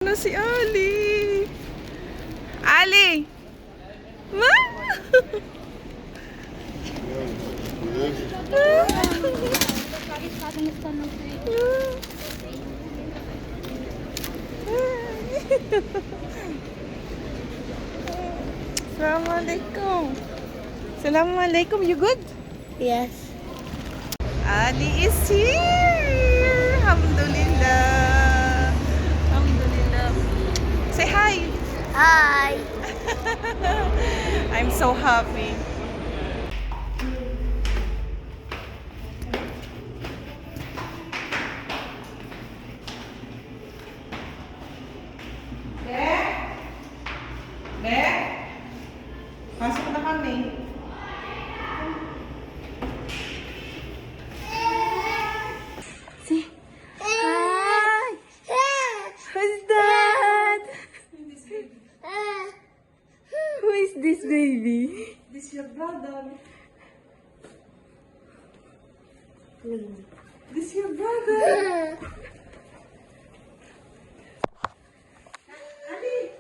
na si Ali. Ali! Ma? Assalamualaikum. Assalamualaikum. You good? Yes. Ali is here. Alhamdulillah. Alhamdulillah. Say hi. Hi. I'm so happy. Pasok na kami. Hi. Who's that? Who is this baby? This is your brother. This is your brother. Ali.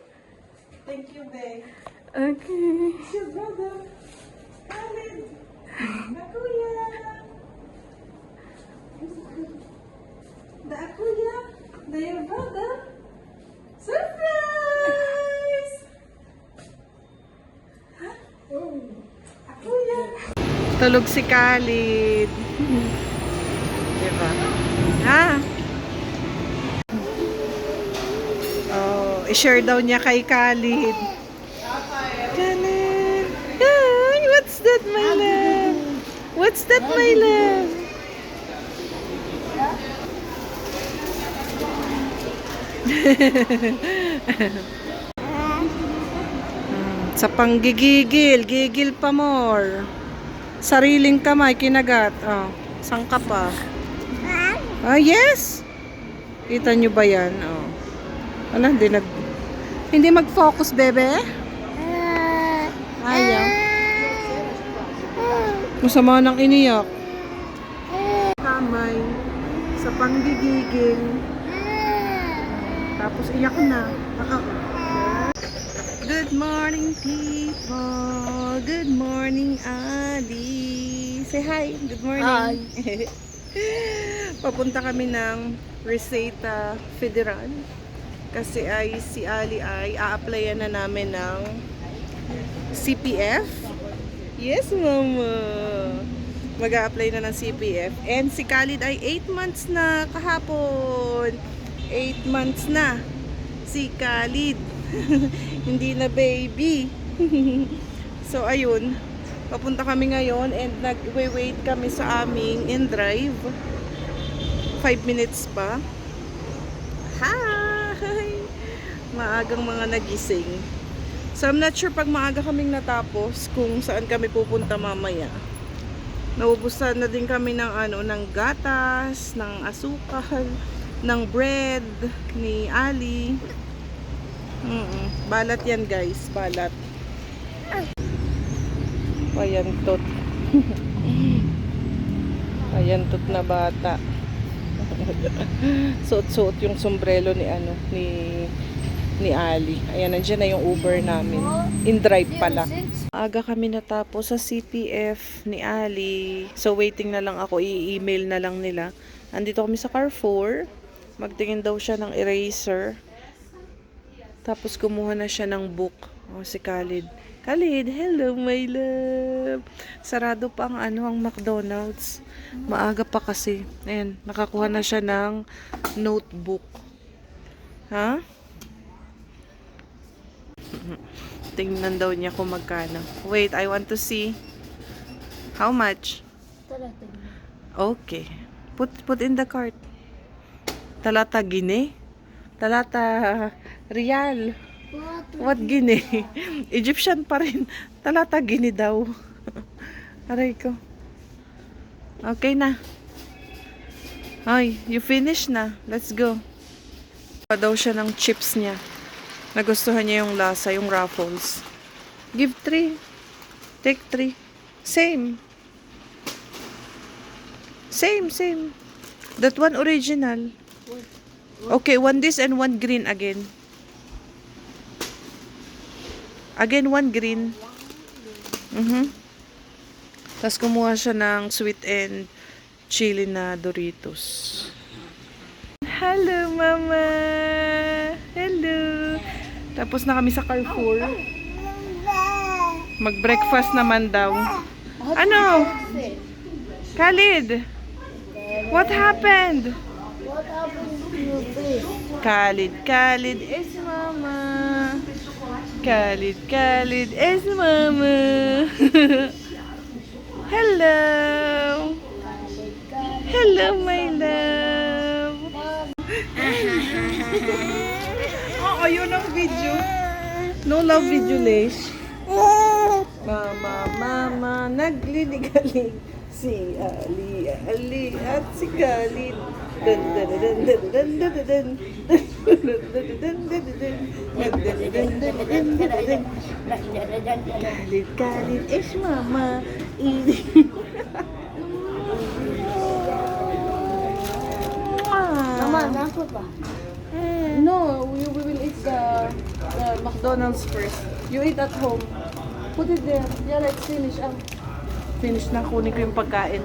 Thank you, babe. Okay. This is your brother. Khalid. Akuya. The Akuya. The your brother. Surprise! Akuya. Tulog si Khalid. Diba? Ha? Oh, i-share daw niya kay Khalid. Khalid. Hi, what's that, my love? What's that, my love? Sa panggigigil, gigil pa more. Sariling kamay, kinagat. Oh, sangka pa. Ah, yes. Kita nyo ba yan? Oh. Ano, hindi mag-focus, bebe? Ayaw. Masama nang iniyak. Kamay. Sa panggigigil. Tapos iyak na. Good morning, people. Good morning, Ali. Say hi. Good morning. Hi. Papunta kami ng Reseta Federal. Kasi si Ali ay a-applyan na namin ng CPF. Yes, mama. Mag-a-apply na ng CPF. And si Khalid ay 8 months na kahapon. 8 months na si Khalid. Hindi na baby. So ayun, papunta kami ngayon and nag-wait kami sa aming in-drive. 5 minutes pa. Hi! Maagang mga nagising. So I'm not sure pag maaga kaming natapos kung saan kami pupunta mamaya. Naubusan na din kami ng ng gatas, ng asukal, ng bread ni Ali. Balat yan, guys, balat. Payantot. Payantot na bata. Suot-suot yung sombrero ni ni Ali. Ayan, nandiyan na yung Uber namin. In-drive pala. Aga kami natapos sa CPF ni Ali. So, waiting na lang ako. I-email na lang nila. Andito kami sa Carrefour. Magtingin daw siya ng eraser. Tapos, kumuha na siya ng book. Oh, si Khalid. Khalid, hello, my love. Sarado pa ang McDonald's. Maaga pa kasi. Ayan, nakakuha na siya ng notebook. Ha? Tingnan daw niya kung magkano. Wait, I want to see. How much? Okay. Put in the cart. Talata Gine? Talata Real. What Gine? Egyptian pa rin. Talata Gine daw. Aray ko. Okay na. Ay, you finish na. Let's go. Pa daw siya ng chips niya. Nagustuhan niya yung lasa, yung Ruffles. Give 3. Take 3. Same. Same. That one original. Okay, one this and one green again. Again, one green. Tapos kumuha siya ng sweet and chili na Doritos. Hello, Mama! Hello! Tapos na kami sa Carrefour. Mag-breakfast naman daw. Ano? Khalid? What happened? What happened to your face? Khalid is Mama. Khalid is Mama. Hello. Hello, my love. Oh, ayun ang video. No love video, Lesh. Mama, nagliligalig si Ali at si Khalid. Dun dun dun dun dun dun dun dun. Khalid is Mama. Mama, nasa pa? No, we will eat the McDonald's first. You eat at home. Put it there. Yeah, let's finish. Finish na. Kunin ko yung pagkain.